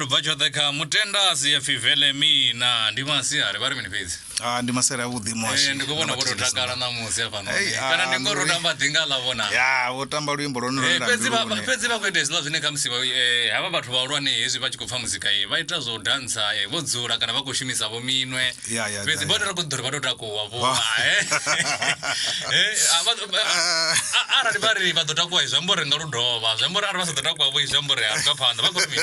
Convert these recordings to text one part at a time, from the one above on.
Vachoteka Mutendas ya fivele mi na ndimasiya ari vari mini pedzi. Ndimasera ya udhi mwashi. Ndikubona kuti utakara namusi apa no. Kana ndingoro tamba dhinga lavona. Ya, wotamba luimbo ronoronda. Pedzi vakuita izila zvine kamusiva hava vathu vaurwane hezvi vachikubva muzika iyi vaita zvodhansa vodzura kana vakushumisa vominwe. Pedzi botera kudhuri vatotakuwa vo. Arari vari vatotakuwa izvamborenga rudhova zvambori ari vasadotakuwa vo izvambori ari kapanda vakurimi.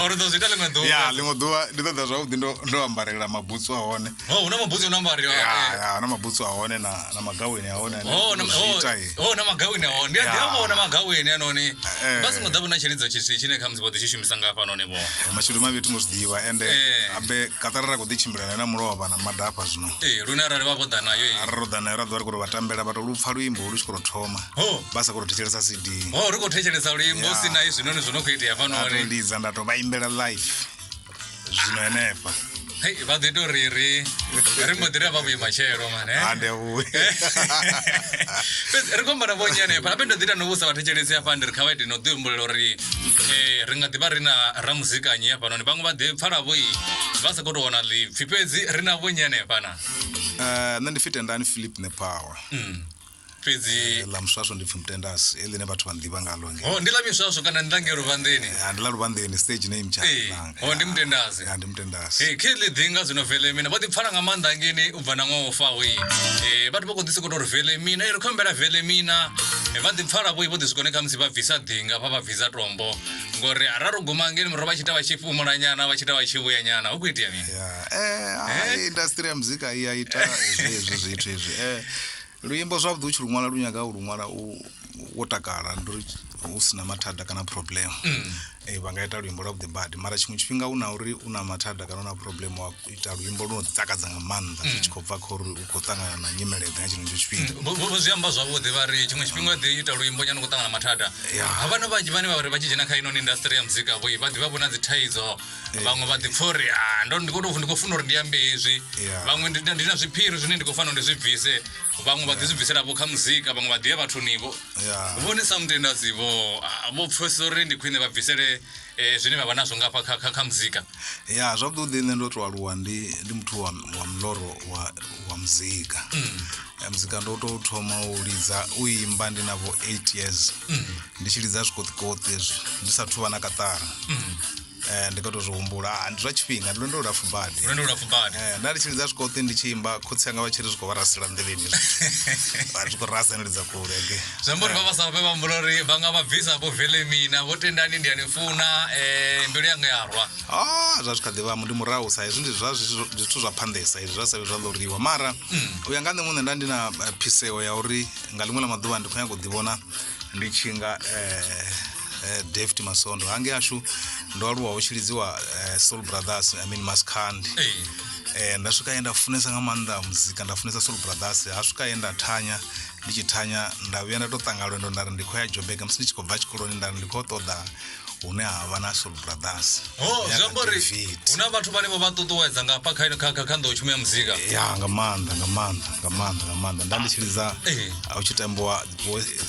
Orudozita limwe dhuva. Ya, limwe dhuva nditoda zvaudhi ndo ambarira mabhutsu ahone. Una mabhutsu unambarira. Ya, una mabhutsu ahone na magawini ahone. Na magawini ahone. Ndiyabona magawini anoni. Basi mudabona chiridzo chine kamzi kuti chishumisa ngapa anoni bo. Mashudu mavitu muzdiwa ende abe katarara kudichimbirana na murova na madhapa zvino. Runa rari vapoda nayo iyi. Rodana radwari kuti vatambira bato lupfa luimbo luchikorotoma. Basa kurotecheresa CD. Urikutecheresa luimbo sina izvinoni zvinokuita yafanori. Ndizanda to vaimbera live. Zvinoenepa. Hey, vha ḓi tou ri mbo ḓi ri vha vhuye matshelo mane. Ande vhuye. Fhedzi ri khou amba vhonye hanefha abe ndo ḓi ita no vhusa vhathetshelesi hafha ndi ri kha vha ite no ḓi humbulela uri ri nga ḓi vha ri na ramuzika nyi hafhanoni vhaṅwe vha ḓi pfhala vho vha sa khou tou wana ḽipfhi fhedzi ri na vhonye hanefha na. Nṋe ndi Fitendani Philip Nepower. Fhedzi ḽa muswaswo ndi pfhi Mutendas eḽine vhathu vha nḓivha ngalo nge. Ndi ḽa miswaswo kana ndi ḽa ngei luvhanḓeni? Ndi ḽa luvhanḓeni stage name tsha langa. Ndi Mutendas. Ndi Mutendas. Khiḽi ḓinga zwino vele mina vho ḓi pfhala nga maanḓa ngeni u bva na ṅwaha fa vhathu vha khou ḓi sokou tou ri vele mina ri khou humbela vele mina vha ḓi pfhala vho ḓi swikone khamusi vha bvisa ḓinga pha vha bvisa tombo ngori arali guma ngeni muro vha tshi ita vha tshi fhumula nyana vha tshi ita vha tshi vhuya nyana hu khou itea mini? Industry ya muzika i ya ita zwezwo zwithu hezwi. Luimbo zwavhuḓi u tshi luṅwala lu nyaga u luṅwala wo takala ndi hu sina mathada kana problem. Vha nga ita luimbo lwavhuḓi badi mara tshiṅwe tshifhinga u na uri u na mathada kana u na problem wa ita luimbo lu no takadza nga maanḓa zwi tshi khou bva kha uri u khou ṱangana na nyimele nga tshino tshifhinga. Vho zwi amba zwavhuḓi vha ri tshiṅwe tshifhinga ḓi ita luimbo nyana u khou ṱangana mathada. Havhana vhanzhi vhane vha ri vha tshi dzhena kha inoni industry ya muzika vha ḓi vha vhona dzi thaidzo vhaṅwe vha ḓi pfha uri ndi khou funa uri ndi ambe hezwi vhaṅwe ndi na zwiphiri zwine ndi khou fanela ndi zwi bvise vhaṅwe vha ḓi zwi bvisela vho kha muzika vhaṅwe vha ḓi ya vhathunivo vhone sa Mutendasi vho pfhesesa uri ndi khwine vha bvisele zwine vha vha nazwo nga kha muzika. Zwavhuḓi nṋe ndo tou aluwa ndi muthu wa mloro wa muzika. Muzika ndo tou thoma u lidza u imba ndi na vho 8 years ndi tshi lidza zwikoṱikoṱi hezwi ndi sathu vha na katara. Ndi khou tou zwi humbula ndi zwa tshifhinga ndi lwendo lulapfhu badi. Nda ndi tshi lidza zwikoṱi ndi tshi imba khotsi anga vha tshi ri zwi khou vha rasela nḓevheni vha zwi khou rasa ndi lidza kule zwi amba uri vha vha sa vhe vha humbula uri vha nga vha bvisa vho vele mina vho Tendani ndi ani funa mbilu yanga ya rwa. Zwa zwi kha ḓi vha ndi murahu sa hezwi ndi zwithu zwa phanḓesa hezwi zwa sa vhe zwa ḽoriwa mara u ya nga nṋe muṋe nda ndi na phiseo ya uri nga ḽiṅwe ḽa maḓuvha ndi khou nyaga u ḓivhona ndi tshi nga David Masondo hange ashu ndo aluwa hu tshi lidziwa Soul Brothers Maskandi. Nda swika nda funesa nga maanḓa muzika nda funesa Soul Brothers ha swika nda thanya ndi tshi thanya nda vhuya nda tou ṱanga lwendo nda ri ndi khou ya Joburg musi ndi tshi khou bva tshikoloni nda ri ndi khou ṱoḓa hune ha vha na Soul Brothers. Zwi amba uri hu na vhathu vhane vho vha ṱuṱuwedza nga hafha kha nḓowetshumo ya muzika? Nga maanḓa nda ndi tshi lidza hu tshi tambiwa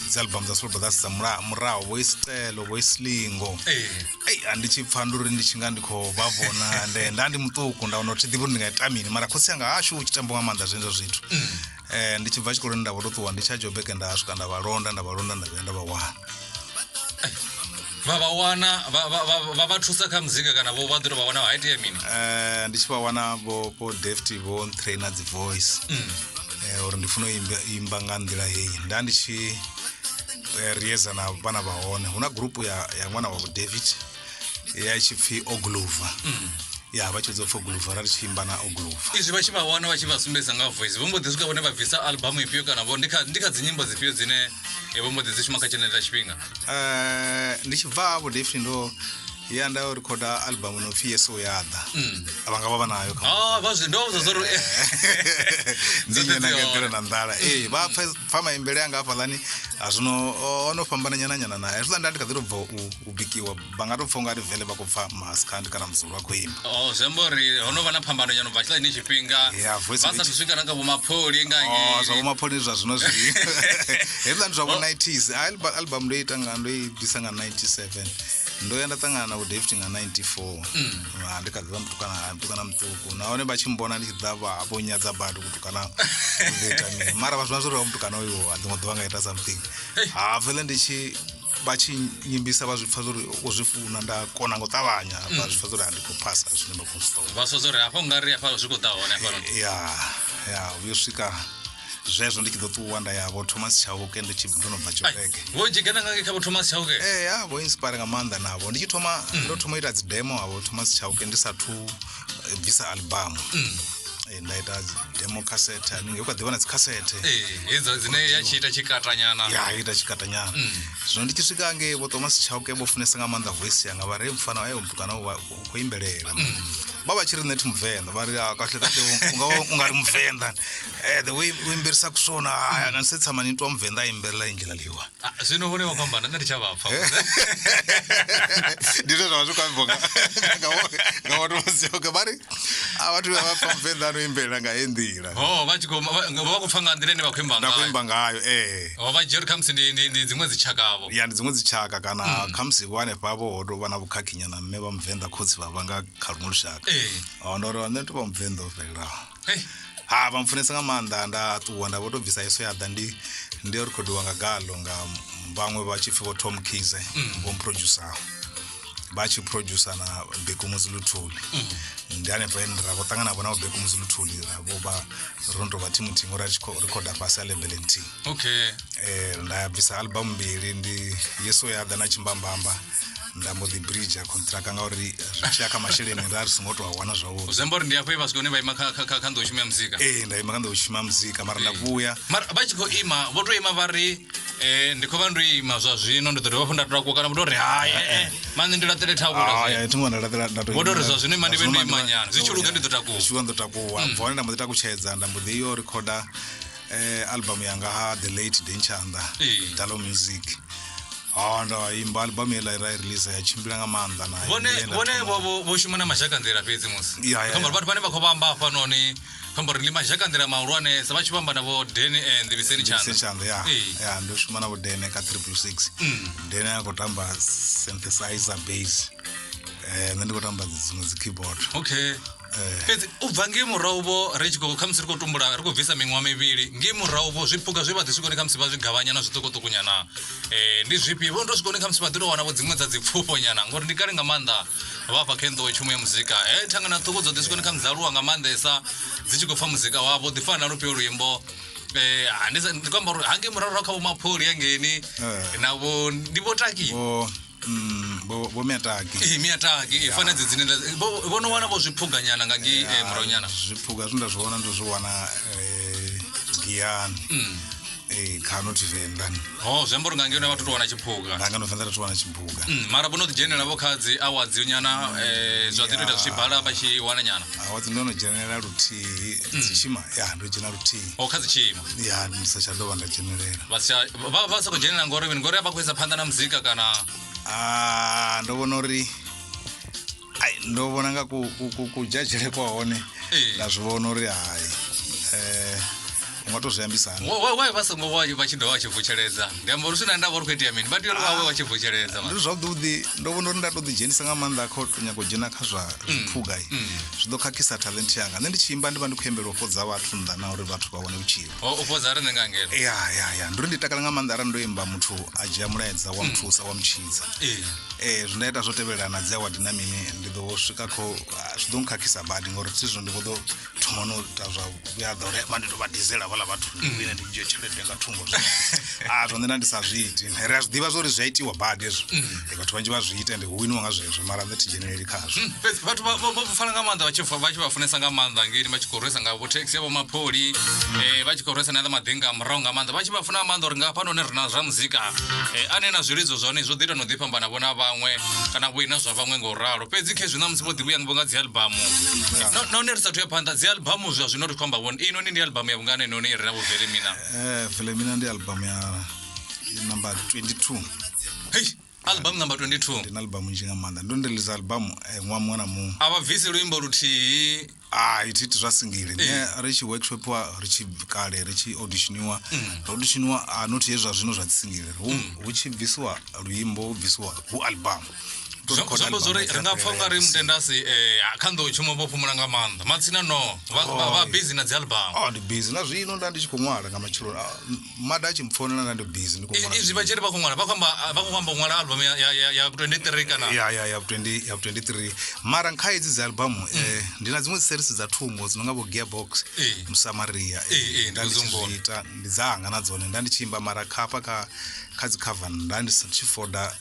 dzi album dza Soul Brothers dza muraho vho Isicelo vho Isilingo. Ndi tshi pfha ndi uri ndi tshi nga ndi khou vha vhona nda ndi muṱuku nda wana uri thi ḓivhi uri ndi nga ita mini mara khotsi yanga hashu hu tshi tambiwa nga maanḓa zwenezwo zwithu. Ndi tshi bva tshikoloni nda vho tou ṱuwa ndi tsha Joburg nda swika nda vha londa nda vhuya nda vha wana. Vha wana vha thusa kha muzika kana vho vha ḓo vha wana ha itea mini? Ndi tshi vha wana vho David vho trainer dzi voice uri ndi funa u imba nga nḓila heyi nda ndi tshi rieza na vhana vha hone hu na grupu ya ṅwana wa David ya tshi pfhi Ogluva. Vha tshi dzo pfhi Ogluva ra tshi imba na Ogluva. Izwi vha tshi vha wana vha tshi vha sumbedza nga voice vho mbo ḓi swika vhone vha bvisa album ifhio kana vho ndi kha dzi nyimbo dzifhio dzine vho mbo ḓi dzi shuma kha tshenetsha tshifhinga? Ndi tshi bva vho David ndo ya nda u recorda album no pfhi Yeso Yaḓa vha nga vha nayo kha vha zwi ndo zwo uri ndi nyena ngadela na nḓala vha pfa maimbele anga hafhaḽani azwino ono fhambana nyana na hezwi nda ndi kha ḓi tou bva u bikiwa vha nga tou pfha ungari vele vha khou pfha Maskandi kana Muzulu a khou imba. Zwi amba uri ho no vha na phambano nyano bva tshilani tshifhinga vha sa thu swika na nga vho Mapholi nga ngei zwa vho Mapholi zwa zwino zwi hezwi ndi zwa vho 90s album ndo i bvisa nga 97 ndo ya nda ṱangana na vho David nga 94 ndi kha ḓi vha mutukana muṱuku nahone vha tshi mbona ndi tshi ḓa vho nyadza badi kutukana ita mini mara vha zwi zwi ri mutukana uyo a ḓiṅwe ḓuvha nga ita something vele ndi tshi vha tshi nyimbisa vha zwi pfha zuri u zwi funa nda kona nga u ṱavhanya vha zwi pfha zuri ndi khou phasa zwine nda khou zwi ṱoḓa vha swa uri hafha u nga ri hafha zwi khou ḓa hone hafha vhuyo swika zwezwo ndi tshi ḓo ṱuwa nda ya vho Thomas Chauke ndo no bva Joburg. Vho dzhena nga kha vho Thomas Chauke? Vho inspire nga maanḓa navho ndi tshi ndo thoma ita dzi demo ha vho Thomas Chauke ndi sathu bvisa album. Nda ita demo cassette haningei u kha ḓi vha na dzi cassette hedzo dzine ya tshi ita tshikatanyana ita tshikatanyana zwino ndi tshi swika ngei vho Thomas Chauke vho funesa nga maanḓa voice yanga vha re mfana mutukana u khou imbelela baba chiri neti Muvenḓa vari kahle kahle ungari Muvenḓa the way uimberisa kusona akanisetsama nitwa Muvenḓa aimberela indlela liwa zvino vone vakambana ndati chavapfa ndizvo zvavazvikwambonga ngawatoziyoke vari avatu vapfa Muvenḓa anoimberera ngaendira vakupfa nga ndirene ndakuimba ngayo vajeri khamusi ndi dzimwe dzichakavo ya ndi dzimwe dzichaka kana khamusi vane pavo hoto vana vukhakinyana mme va Muvenḓa khotsi va vanga kha luṅwe lushaka ndori vane to va Muvenḓa o fhelelaho va mpfunesa nga maanḓa nda ṱuwa nda vho to bvisa yeso ya ḓa ndi yo rekhodiwa nga galo nga vhaṅwe vha tshi pfi vho Tom Kize vho mproducer vha tshi producer na Bheki Muzuluthuli ndi hanefho ra vho ṱangana vho na Bheki Muzuluthuli ra vho vha rondo vha thimu tingo ra tshi recorda fhasi ya label nthihi nda bvisa album mbili ndi yeso ya ḓa na Chimbambamba nda mbo ḓi bridge ya contract ngauri ri tshi ya kha masheleni ra ri songo to wana zwavhuḓi uzembori ndi afho i vhasiko ne vha ima kha nḓowetshumi ya muzika nda ima kha nḓowetshumi ya muzika mara nda vhuya mara vha tshi khou ima vho to ima vha ri ndi khou vha ndo ima zwa zwino ndi ḓo dovha fho nda takuwa kana vho to ri mani ndi laṱele thavhula thungo nda laṱela vho to ri zwa zwino ima ndi vhe ndo ima nyana zwi tshi luga ndi ḓo takuwa tshi ndo takuwa bvone nda mbo ḓi takutshedza nda mbo ḓi yo recorda album yanga ha the late Tshivenḓa Dalo Music ndo imba album yela ra release ya tshimbila nga maanḓa na vone vho shuma na mashaka nḓila fhedzi musi khamba vhathu vhane vha khou vhamba hafha noni khamba ri li mashaka nḓila mahulwane sa vha tshi vhamba na vho Deni and Viseni Chanda ya ndo shuma na vho Deni ka 666 Deni a khou tamba synthesizer bass nṋe ndi khou tamba dziṅwe dzi keyboard fhedzi u bva ngei murahu vho ri tshi khou khamusi ri khou tumbula ri khou bvisa miṅwaha mivhili ngei murahu vho zwiphuga zwe vha ḓi swikoni khamusi vha zwi gavhanya na zwiṱukuṱukunyana ndi zwifhio vho ndo swikoni khamusi vha ḓi tou wana vho dziṅwe dza dzi pfufho nyana ngori ndi kale nga maanḓa vha fha kha nḓowetshumo ya muzika thangana ṱhukhu dzo ḓi swikoni khamusi dza aluwa nga maanḓesa dzi tshi khou pfa muzika wavho ḓi fana na lufhio luimbo ndi khou amba uri hangei murahu kha vho Mapholi hangeni navho ndi vho Taki bo miataki fana dzine vho no wana vho zwiphuga nyana nga ngei murahu nyana zwiphuga zwinda zwi wana ndo zwi wana Giyani khano Tshivenḓa zwi amba uri nga ngei vha to wana tshiphuga nga no Venḓa to wana tshiphuga mara vho no ḓi dzhenela vho kha dzi awards nyana zwa ḓi ita zwibala vha tshi wana nyana awards ndo no dzhenelela luthihi dzitshima ndo dzhena luthihi kha dzitshima ndi sa tsha dovha nda dzhenelela vha sa khou dzhenelela ngori vha khou isa phanḓa na muzika kana ndo vhona uri ndo vhona nga ku judgele kwa hone nda zwi vhona uri unga to zwi ambisana why vha songo vha tshi dovha tshi vutsheledza ndi amba uri sina ndavha uri khou itea mini vha tea uri vha tshi vutsheledza ndi zwavhuḓi ndo vhona uri nda to ḓi dzhenisa nga maanḓa kha u nyaga u dzhena kha zwa zwiphuga zwi ḓo khakhisa talent yanga nṋe ndi tshi imba ndi vha ndi khou imbela u fhodza vhathu nnḓa na uri vhathu vha vhone vhutshilo u fhodza ari nga ngeno ndi uri ndi takala nga maanḓa arali ndo imba muthu a dzhia mulaedza wa muthusa wa mutshidza zwi nda ita zwo tevhelana dzi award na mini ndi ḓo swika kho zwi ḓo nkhakhisa badi ngori zwithu ndi vho ḓo thoma no ita zwa vhuya ḓa uri ndi to vha dizela vhala vhathu ndi ndi dzhie tshelede nga thungo zwone ndi sa zwi iti ri a zwi ḓivha zwori zwi a itiwa badi hezwo vhathu vhanzhi vha zwi ite ndi winiwa nga zwezwo mara nṋe thi dzheneleli khazwo vhathu vha fana nga maanḓa vha tshi vha funesa nga maanḓa ngeni vha tshi khou rwesa nga vho taxi vho Mapholi vha tshi khou rwesa na maḓinga a murahu nga maanḓa vha tshi vha funa nga maanḓa uri nga fhano ri na zwa muzika ane na zwilidzo zwone zwo ḓi ita no ḓi fhambana vhona vhaṅwe kana vhuina zwa vhaṅwe nga u ralo fhedzi khezwi na musi vho ḓi vhuya nga dzi albamu nahone ri sathu ya phanḓa dzi albamu zwa zwino ri khou amba vhone inoni ndi albamu ya vhungana inoni i re na vho Velemina Velemina ndi albamu ya number 22 album number 22 ndi albamu nzhi nga maanḓa ndo release albamu ṅwaha muṅwe na muṅwe a vha bvisi luimbo luthihi iti zwa singili ri tshi workshop ri tshi kale ri tshi auditioniwa not hezwa zwino zwa singili hu tshi bvisiwa luimbo hu bvisiwa hu album zwo zori ri nga pfa nga ri Mutendasi kha nḓowetshumo vho phumula nga maanḓa matsina no vha busy na dzi album ndi busy na zwino nda ndi tshi khou ṅwala nga matshelo mada a tshi mpfonela na ndi busy ndi khou ṅwala izwi vha tshiri vha khou ṅwala vha khou amba ṅwala album ya 23 kana ya 23 mara kha edzi dzi album ndi na dziṅwe series dza thungo dzi no nga vho Gearbox Msamaria nda ndi tshi ita ndi dzanga na dzone nda ndi tshi imba mara khapha kha dzi cover nda ndi tshi foda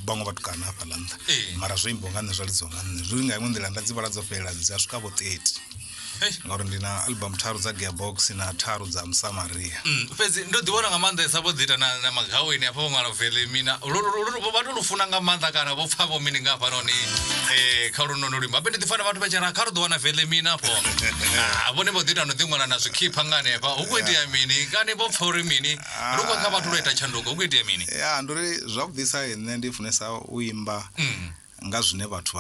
vhaṅwe vhatukana hafhaḽa nṱha mara zwo imbiwa nga nṋe zwa lidziwa nga nṋe zwi nga iṅwe nḓila nda dzi vhala dzo fhelela dzi a swika vho 30 ngauri ndina album tharu dza Gearbox na tharu dza Msamaria. Fhedzi ndo ḓiwana nga maanḓa sa vho ḓita na magaweni hafha vho ṅwala Velemina vha to lufuna nga maanḓa kana vho pfa vho mini nga hafhanoni kha luno luimbo abe ndi ḓi fana vhathu vha tshira kha ri ḓo wana Velemina afho vhone vho ḓita no ḓi ṅwala na zwikhipha nga hanefha hu khou itea mini kani vho pfa uri mini ri khou kha vhathu lo ita tshanduko hu khou itea mini ndi uri zwavhuḓisa nṋe ndi funesa u imba nga zwine vhathu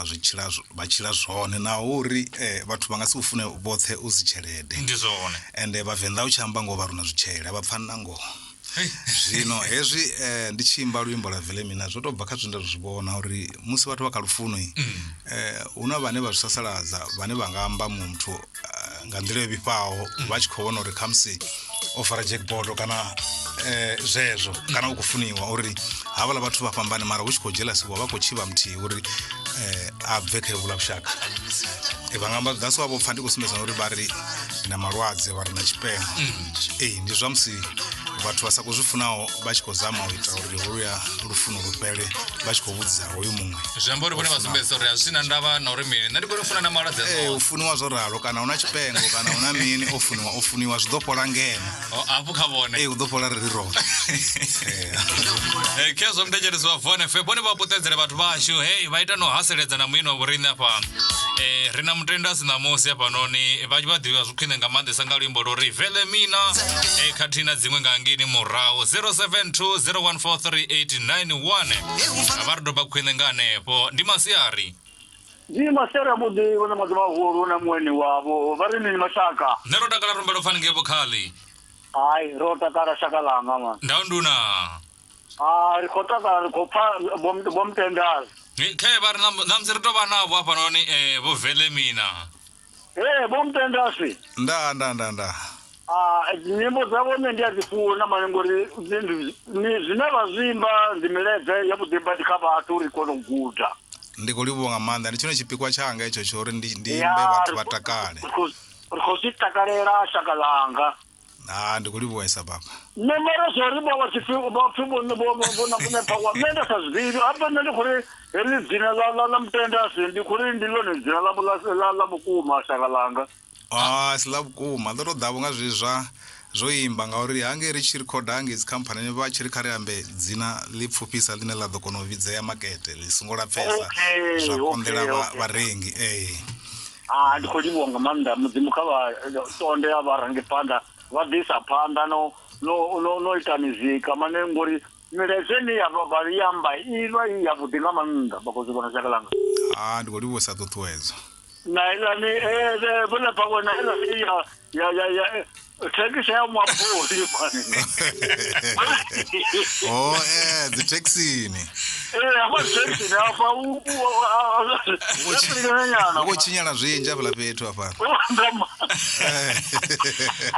vha tshila zwone na uri vhathu vha nga si u fune vhoṱhe u si tshelede ndi zwone ende vhavenḓa u tshi amba ngo vha runa zwitshele vha pfani na ngoho zwino hezwi ndi tshi imba luimbo la Velemina zwo to bva kha zwine zwi vhona uri musi vhathu vha kha lufuno huna vhane vha zwi sasaladza vhane vha nga amba muthu nga nḓila yo vhifhaho vha tshi khou vhona uri khamusi o fara jackpot kana zwezwo kana u khou funiwa uri havhala vhathu vha fhambane mara hu tshi khou dzhelasiwa vha khou tshivha muthihi uri a bve kha vhula vhushaka vha nga amba that's why vho pfa ndi khou sumbedza uri vha ri na malwadze vha ri na tshipengo ndi zwa musi vhathu vha sa khou zwi funaho vha tshi khou zama u ita uri holuya lufuno lu fhele vha tshi khou vhudzisa hoyu muṅwe zwi amba uri vhone vha sumbedza uri a zwi na ndavha na uri mini nṋe ndi khou funa na malwadze u funiwa zwo ralo kana una tshipengo kana una mini o funiwa zwi ḓo fhola ngeno afho kha vhone u ḓo fhola ri roṱhe Khezwo mdetshedzi wa Vone FM vhone vha puṱedzele vhathu vhashu vha ita no haseledza na muino wa vhoriṋe afha ri na Mutendas na Musi hafhanoni vha ḓivha zwi khwine nga maanḓesa nga luimbo lori Velemina khathihi na dziṅwe nga ngini murahu 0720143891 vha ri doba khwine nga hanefho ndi masiari ndi masiari amuḓi vhona Nemadimahulu na mueni wavho vha ri mini mashaka nṋe ro takala rumbelo fanike vho khali hayi ro takala shaka langa man ndau nduna ri khou takala ri khou pfa vho Mutendas khe vha ri na musi ri tou vha navho hafhanoni vho Velemina vho Mutendas nda nyimbo dzavho nṋe ndi a dzi funa mani ngori zwine vha zwimba ndi miledze yavhuḓi badi kha vhathu uri kone u guda ndi khou livhuwa nga maanḓa ndi tshone tshipikwa tshanga hetsho tsho uri ndi imbe vhathu vha takale ri khou zwi takalela shaka langa ndi khou livhuwaisa baba nṋe mara zwo ri vhapfi vhone phawa nṋe nda sa zwiḓivhi hafha nṋe ndi khou ri heḽi dzina ḽa Mutendas ndi khou ri ndi ḽone dzina ḽa vhukuma shaka langa si ḽa vhukuma ḽo tou ḓavho nga zwezwi zwo imba ngauri hange ri tshi rikhoda hange dzi khamphani vha tshi ri kha ri ambe dzina ḽi pfufhisa ḽine ḽa ḓo kona u vhidzea makete ḽi songo lapfhesa zwa konḓela vharengi ndi khou livhuwa nga maanḓa mudzimu kha vha tonde a vharangiphanḓa vha ḓisa phanḓa no ita mizika mane ngori miledzeni vha amba ivha i yavhuḓi nga maanḓa vha khou zwi vhona shaka langa ndi khou livhuwisa ṱhuṱhuwedzo na ilani vhone pha wena ya thekisi ya mapoli mani dzi thekisini amathekisini afha ukho tshinyala zwinzhi afhaḽa fhethu hafha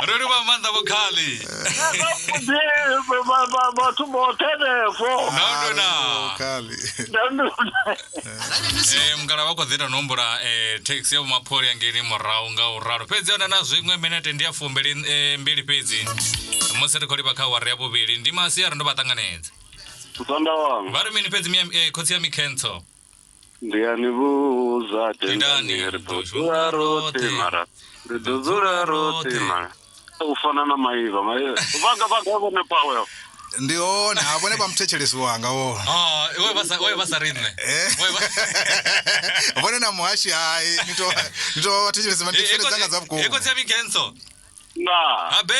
ro ri vha maanḓa vho khali vhathu vhoṱhenefo mukala vha khou ḓi ita nombora thekhisi ya vhumapoli yangeni murahu nga u ralo fhedzi ona na zwiṅwe minete ndi ya mbili fhedzi musi ri khou livha kha awara ya vhuvhili ndi masiari ndo vha ṱanganedza musanda wanga vha ri mini fhedzi khotsi ya mikhentso ndi a ni vhudza tendani ri ḓo dzula roṱhe mara ri ḓo dzula roṱhe mara u fana na maivha vhaga vhone pawe ndi hone vhone vha muthetshelesi wanga wo we vha sa riṋe vhone na muhashi hayi ni to vhathetshelesi mandifere dzanga dza vhukuma khotsi ya mikhentso habe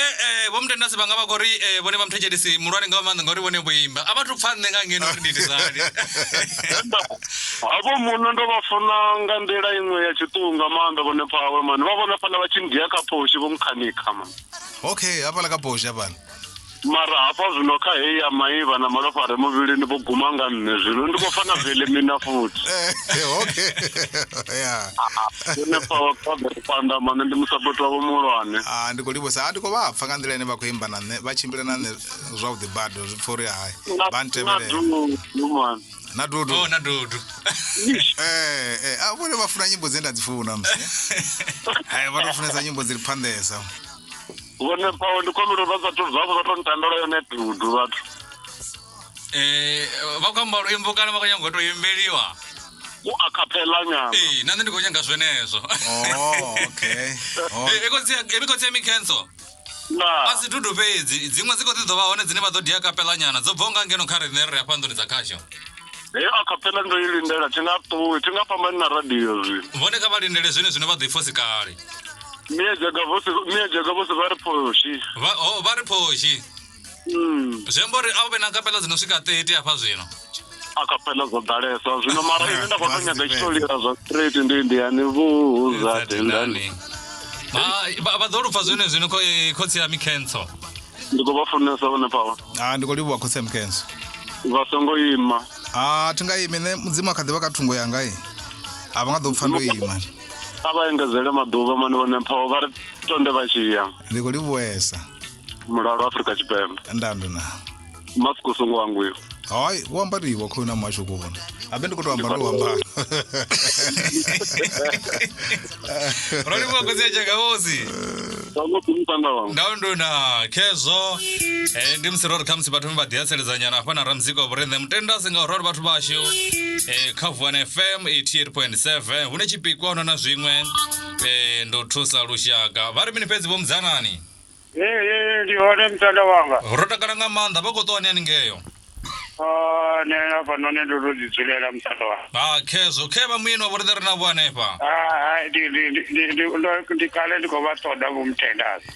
vho Mutendas vha nga vha khou ri vhone vha muthetshelesi muhulwane nga maanḓa ngauri vhone vho imba a vhathu pfa nṋe nga ngeno uri ndi itisani havho muno ndo vha funa nga nḓila iṅwe ya tshiṱunga maanḓa vhone phawe mani vha vhona fhaḽa vha tshi ndiya kha phoshi vho mukhanikha mani okay hafhaḽa kha phoshi hafhaḽa mara hafha zwino kha heyi ya maivha na malofha are muvhilini vho guma nga nṋe zwino ndi khou fana Velemina futhi okay vhone phawe phanḓa mani ndi musapoti wavho muhulwane ndi khou livhuwisa ndi khou vha pfa nga nḓila ine vha khou imba na nṋe vha tshimbila na nṋe zwavhuḓi bado zwi pfa uri hayi vha ntevhelela na dudu na dudu vhone vha funa nyimbo dzine nda dzi funa musi vha tou funesa nyimbo dzi ri phanḓesa vhone phawe ndi khona uri vha sa to ntandela yone dudu vhathu vha khou amba luimbo kana vha khou nyanga u tou imbeliwa Acapella nyana. Nani ndiko nyanga zvenezo. Okay. Ekotsi Mikhenso. Na. Asi dudu pedzi dzimwe dzikoti dzova one dzine vadodi acapella nyana dzobvonga ngeno khare dzine rap andoni dzakasho. Acapella ndo ilindela tingafamba na radio zvi. Vone ka valindele zvine zvino vadhifosi kale. Mie jaga vose vari poshi. Vari poshi. Zvembori ave na acapella dzinosvika 30 apa zvino. Acapella zodalesa zvino mara ine ndakotonyaga chitolira zva straight ndiani vuza tendani. Vadorupfa zvino khotsi ya Mikhenso. Ndiko vafunesa vone pava. Ndikoliwa khotsi ya Mikhenso. Vasongoima. Tingaime ne mudzimu akadhi vakatungo yangai. Avangadopfa ndoima. Avaengezele maduva mani vone pava vari tonde vachiya. Ndikoliwesa. Mulalo Afrika Tshipembe. Ndandona. Masikusungu wangu iyo. Hayi wambariwa khona masho kubona. Abe ndikotoamba ndoamba. Roni khotsi chakaosi. Ndandona Kezo ndimsirori kamsi bathu mbadiyatseledza nyana apana ramziko brand Mutendas ngaurori bathu basho Khwathelani FM 88.7 hune chipikwa uno na zvimwe ndo thusa lushaka vari mini pedzi bomudzanani ndihone mutanda wanga rotakala nga manda vakotwani yani ngeyo nena panone ndododidzulela mutanda wanga Kezo kheva mwini wavoritheri na vuanepa ndikale ndikovatoda vomutendasi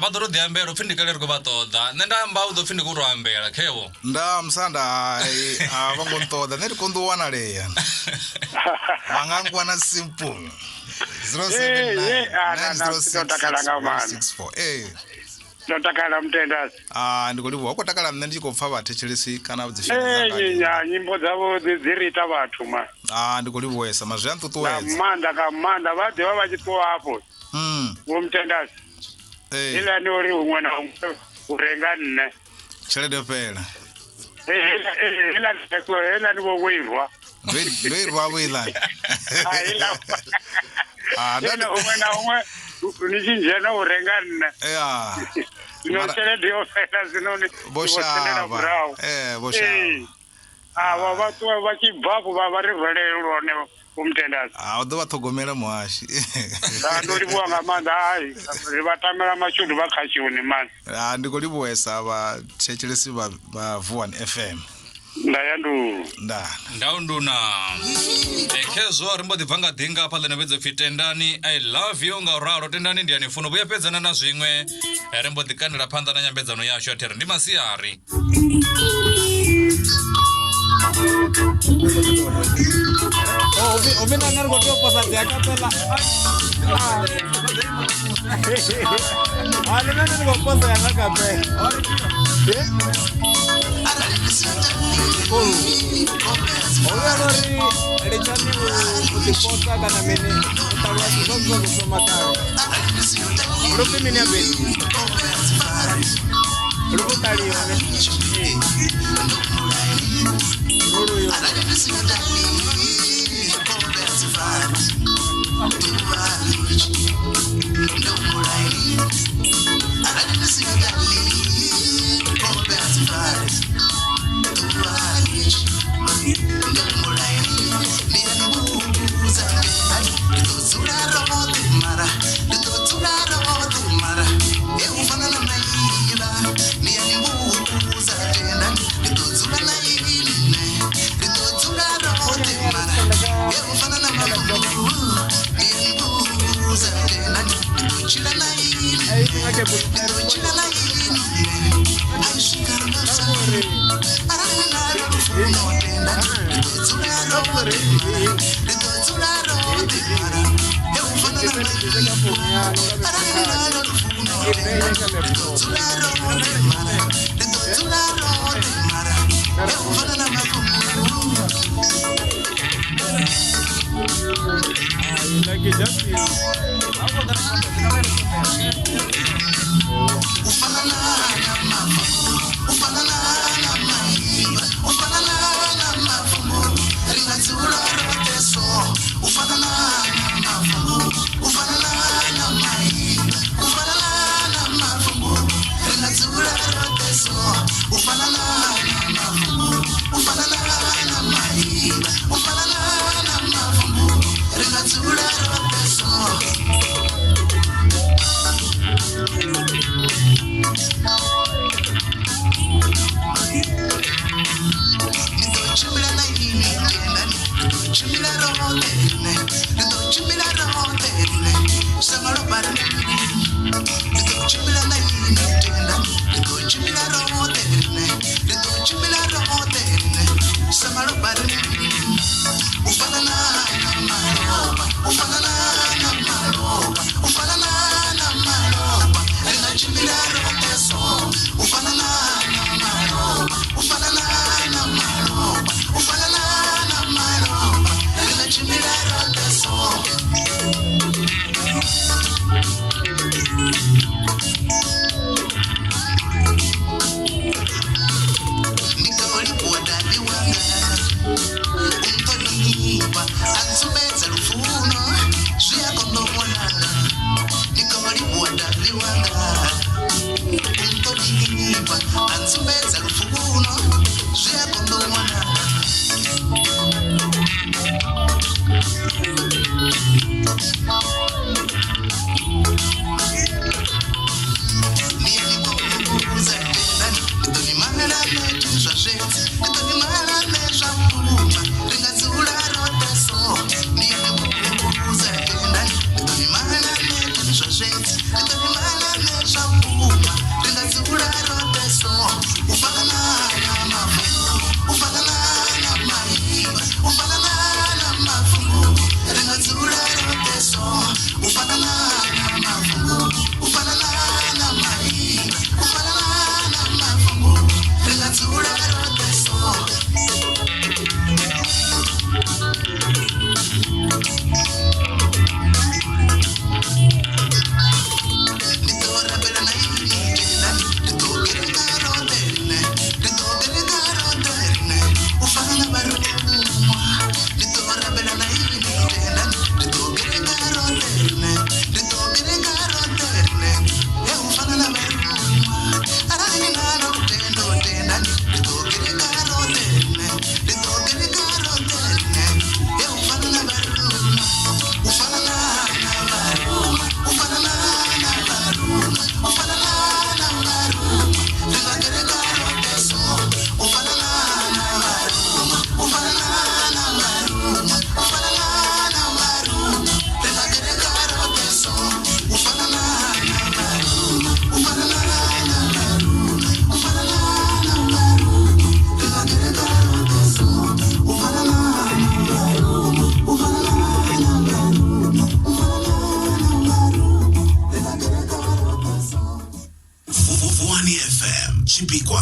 vadorodiambela upfi ndikale riko vatoda nendamba udopfi ndikuroambela khevo ndamsanda avangontoda nerikondowanaleya vangangwana simple 079 Notakala Mutendas. Ndikoliwa wakotakala mne ndikopfa vatechelesi kana dzifika. Nyimbo dzavo dzirita vathu ma. Ndikoliwesa mazvi antutuwedza. Kamanda vadhe vavachitowa hapo. Mutendas. Ila nori umwe na umwe urenga nne. Chelede pela. Ila ni woirwa. Ndoirwa wila. Ila umwe na umwe nichinjena urenga nne. Inoselede yofela zinoni. Boshava. Boshava. Vatu vachibvapo vavarivhelelone Mutendas. Udovathogomela mwashi. Ndolivuwanga manda hayi vatamela mashudu vakhashuni mani. Ndikoliwesa vatechelesi vavuan FM. Ndaunduna Kezo rimbodibvanga dhinga pale nevedze fitendani I love you ngauraro tendani ndiani funo vuyapedzana na zvimwe rimbodikanira phanḓa na nyambedzano yashu atiri ndi masiyari Ufana na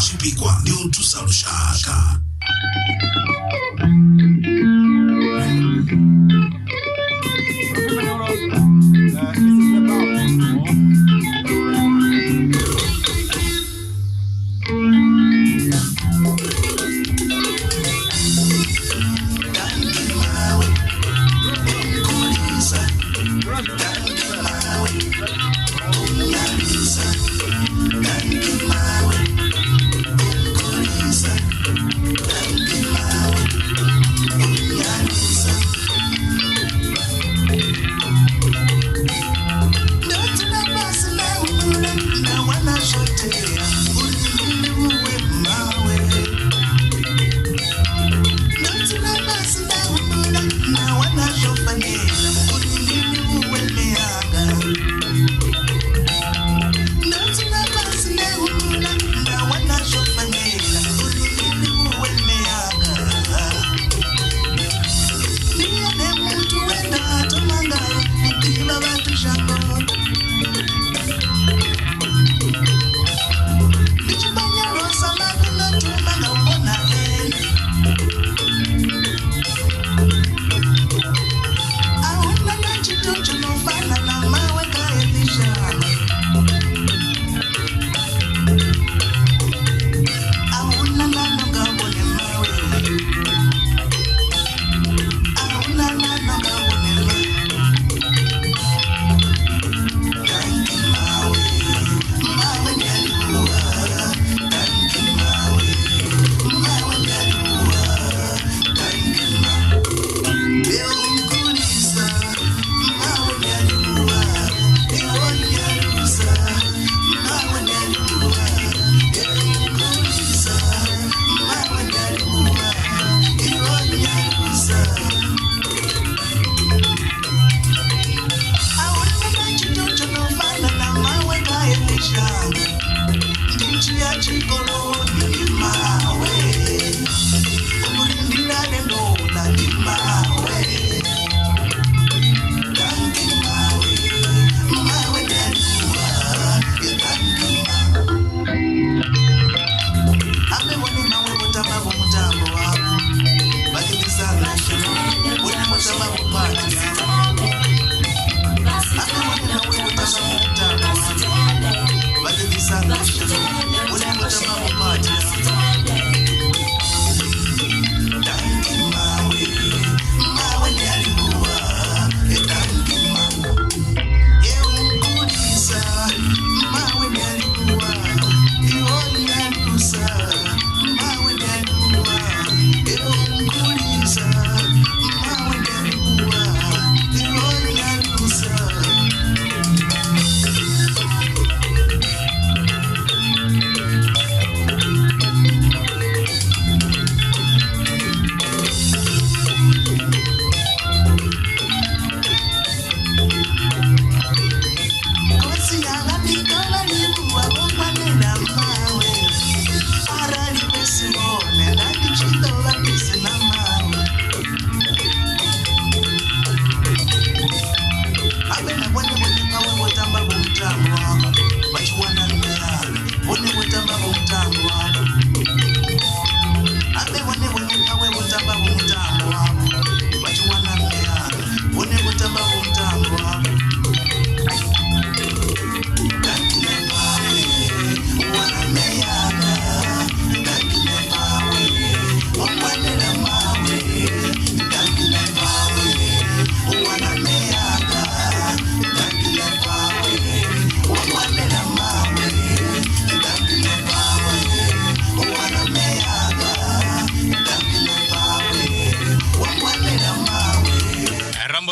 chipikwa ndi uthusa lushaka.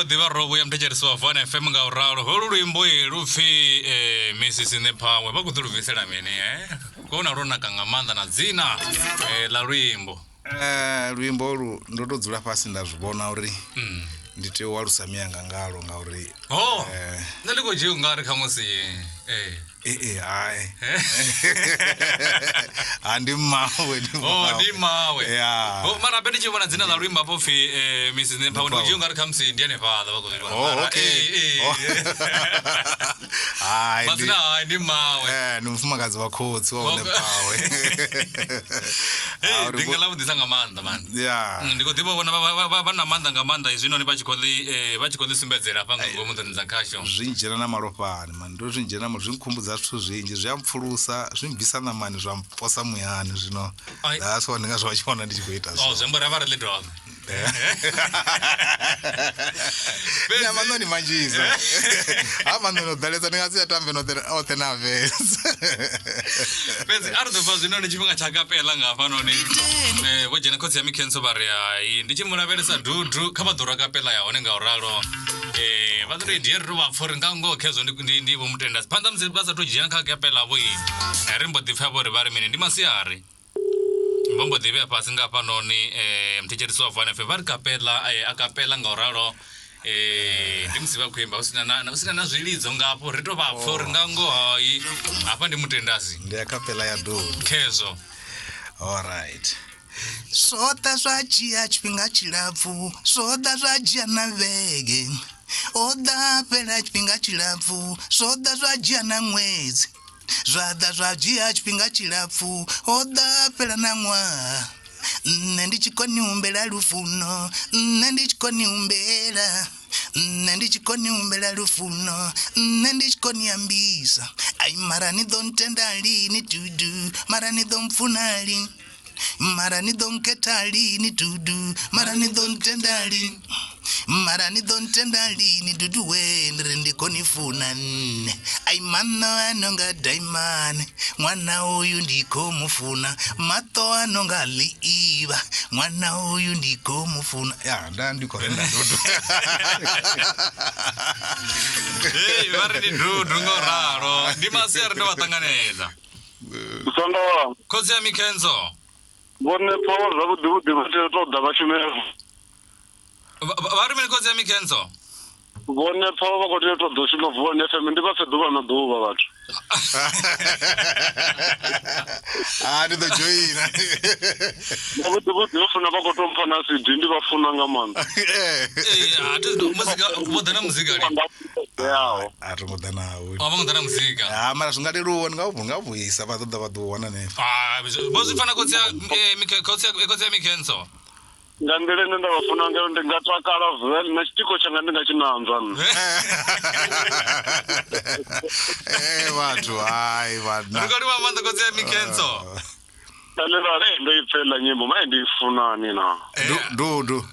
ḓivha robo ya mthetshelesi wa Fun FM nga uralo holu luimbo lupfi Mrs in the Power vha khou ḓi lubvisela mini kona ro naka nga maanḓa na dzina la luimbo luimbo lu ndo to dzula fhasi nda zwi vhona uri ndi tea u alusa miyanga ngalo ngauri nṋe ndi khou dzhia u nga ri kha musi hai ndi mawe ndi mawe mara bende tshi vhona dzina la luimbo afho pfi Mrs in the Power ndi dzhia u nga ri kha musi ndi hanefhaḽa vha khou zwi vhona hai madzina ndi mawe ndi mufumakadzi wa khotsi wa hone pawe ndi nga la vhuḓisa nga maanḓa man ndi khou ḓivha vhona vha na maanḓa nga maanḓa izwinoni vha tshi khou ḽi sumbedzela hafha nga ngomu nḓuni dza khasho zwi ndzhena na malofhani man ndo zwi ndzhena zwi nkhumbudza zwithu zwinzhi zwi a mpfulusa zwi mbvisa ṋamani zwa mposa muyani zwino that's what ndi nga zwa tshivhona ndi tshi khou ita zwo zwi amba ri ḽi dovha Manoni manjisa amanoni ḓalesa ndi nga si atambe oṱhe na vhesa fhedzi a ri ḓo bva zwino ndi tshifhinga tsha kapela nga hafhanoni vho dzhena khotsi ya mikhenso vha ri hai ndi tshi mu lavhelesa dudu kha vha ḓo rwa kapela ya hone nga uralo vha ḓo tou idia ri tou vha pfha uri nga ngoho khezwo ndi vho Mutendas phanḓa musi vha sa tou dzhena kha kapela vho ri mbo ḓi pfha vho ri vha ri mini ndi masiari vho ḓi vhea fhasi nga hafhanoni mthetshelesi wa Fun FM vha ri kapela a kapela nga uralo ndi musi vha khou imba hu sina na zwilidzo ngapo ri tou vha pfha uri nga ngoho hai hafha ndi Mutendasi ndi ya kapela ya dudu khezwo alright Soda zwa dzhia tshifhinga tshilapfu soda zwa dzhia na vhege oda fhela tshifhinga tshilapfu soda zwa dzhia na ṅwedzi zwaḓa zwa dzhia tshifhinga tshilapfu oda fhela na ṅwaha nṋe ndi tshi koni humbela lufuno nṋe ndi tshi koni humbela nṋe ndi tshi koni humbela lufuno nṋe ndi tshi koni ambisa ai mara ni ḓo ntenda lini dudu mara ni ḓo mpfuna lini mara ni ḓo nkhetha lini dudu mara ni ḓo ntenda lini mara ni ḓo ntenda lini dudu we ndi ri ndi koni funa nne ai mano anonga daimane ṅwana uyu ndi khou mufuna maṱo anonga ḽiiva ṅwana uyu ndi khou mufuna ya nda ndi khou renda dudu vha ri ndi dudu ngo ralo ndi masiari ndo vha ṱanganedza sondola khotsi ya mikhenso vhone pfha zwavhuḓi vha tea u tou ḓa vha shumela vha ri mini khotsi ya mikhenso vhone pfha vha khou tea u tou ḓo shuma Fun FM ndi vha fhe ḓuvha na ḓuvha vhathu ndi ḓo joina vhavhuḓi vha funa vha khou tou mpha na CD ndi vha funa nga maanḓa muzika vho ḓa na muzika a ri ngo ḓa nawo vha ngo ḓa na muzika mara zwi nga leluwa ndi nga vhuisa vha ṱoḓa vha ḓo wana hanefho vho zwi fana khotsi ya mikhenso nga nḓila ine nda vha funa ngayo ndi nga takala vele na tshitiko tshanga ndi nga tshi nanzwa nne vhathu hai rikoli wa maanḓa khotsi ya mikhenso talela ndo i pfela nyimbo mai ndi i funani na dudu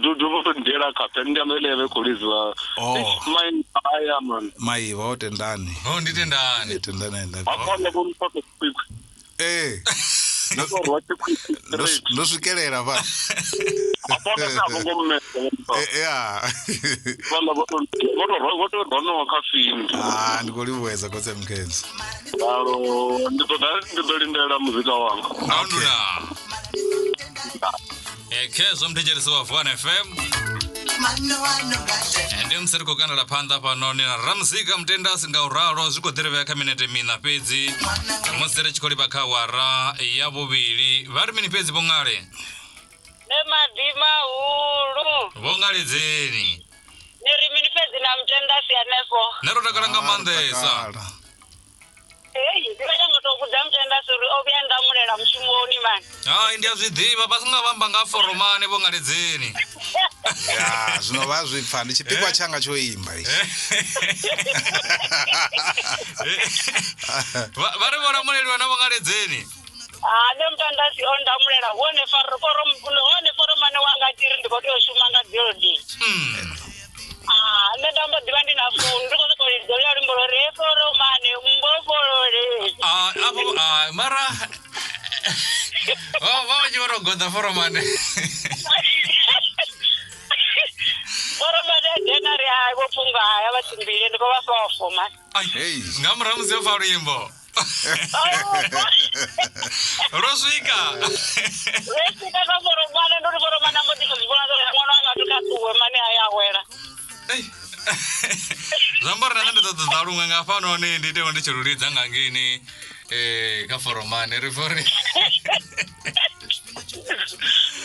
dudu vho ndela khape ndi amelele kuliziwa mai aya man mai vha tendani ndi tendani tendani akona vho mpaka kwikwi ndo swikelela vha apona nabo ngomme voto rono kha fini ndi khou livhuwedza khotsi ya mikhenso alo ndi ḓo lindela muzika wanga ahundula khezwo mthetshelesi wa Fun FM ndi musi ri khou kandela phanḓa fhanoni na ramuzika Mutendasi nga uralo zwi khou ḓi ri vhea kha minete mina fhedzi musi ri tshi khou livha kha awara ya vhuvhili vha ri mini fhedzi vho ṅale Nemadimahulu vho ṅaledzeni ni ri mini fhedzi na Mutendasi hanefho nṋe ro takala nga maanḓesa ndi vha nyanga tou vhudza Mutendasi uri o vhuya ndamulela mushumoni mani hai ndi a zwi ḓivha vha songa vhamba nga foromani vho ṅaledzeni zwino vha zwi pfha ndi tshipikwa tshanga tsho imba vha ri vhona muleliwa na vho ṅaledzeni nṋe Mutendasi o ndamulela hone foromane wanga tiri ndi khou tea u shuma nga building nṋe nda mbo ḓivha ndi na founu ndi khou sokou lidzolela luimbo lori he foromane mbofholole mara vha tshi vha tou goḓa foromane vari hai vofunga haya vachimbile ndiko vasofoma Hey. ngamuramuze fa luimbo rosvika vesvika kavoromane ndori voromana mboti kuzvibona mwana akatukatuwe mane hayawera zvambori nandandodzodza dzalumwe ngafanoni nditewo ndichirulidza ngangini kaforomane rifori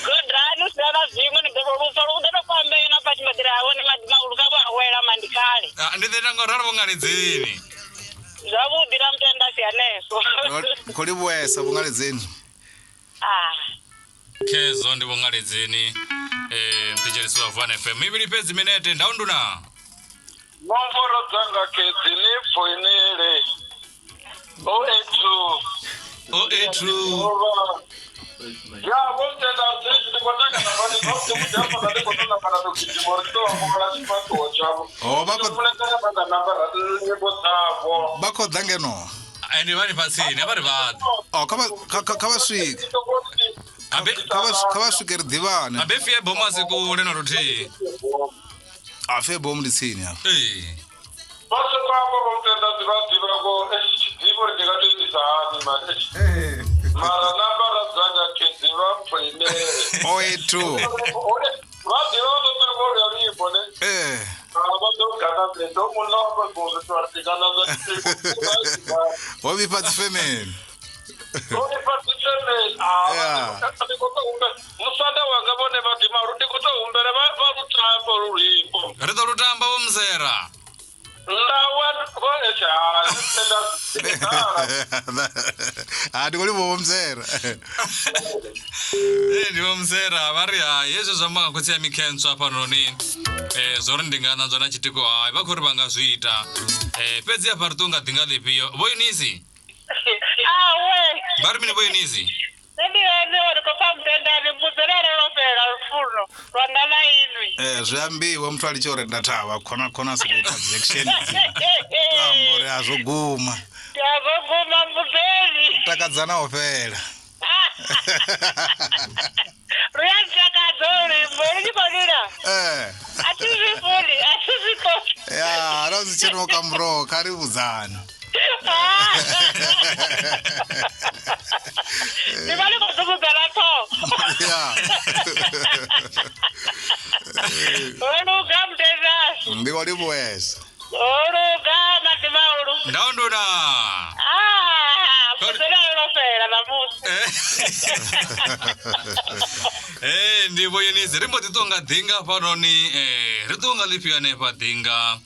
godrani usiyana zvimwe ndinofambena pachimadhira avo nemadimahulu kavawera mandikale ndithetangoraro vunganidzini zvavudira mutendasi yaneso Kuli bwesa bungalidzeni. kezo ndi vungalidzini mticherisi wa Van FM ibili pezi minete ndaunduna nomboro dzanga kedzi ni foinere 082 ya Mutenda sisi ndikotaka na bani zote mjambo na ndikotaka para tukijimorito wa mwana chipato chavo kulekana banda nambara nyimbo dzavo Bako dangeno. andi vani pasini avari vathu Oh, kavasvika. Kavasvika ridivane. abefiye bomasi kuleno rutii Afebo mlitsini apa. basi kwako Mutenda zivadziva ko chidzivo ndikatoitisa hani mani mara nambara dzanga kedzi vafoinere 082. vadziva vatotorikoria vimbo ne Wabi pati family. musanda wanga vone vadhimaru ndikutohumbere varutambo ruripo rito rutamba vomuzera Ndikuli vomuzera. ndivomuzera vari hai yezvo zvambangakutsiya mikentswa panoni zori ndingananzwa nachitiko hai vakuri vangazviita pedzi apa ritonga dhinga lipiyo voinisi awe vari mini voinisi ndikopaMutendani mbuzererelopera rufuno rwandana inwi Zvambiwe muthu alichore ndatava khona sikuita action. Ambore azoguma. ndazoguma mbuzeri Takadzana opera. ruyatakadza urimbo ruchikonira atizvifuni Ya, rozichenoka mro karibudzana. ndivali kudzukugana to Ya. oruga Mutendasi Ndikuli bwesa. oruga Madimahulu ndaunduna mbuzererelopera namusi ndivoinisi rimbo titonga dhinga panoni ritonga lipiya nepadhinga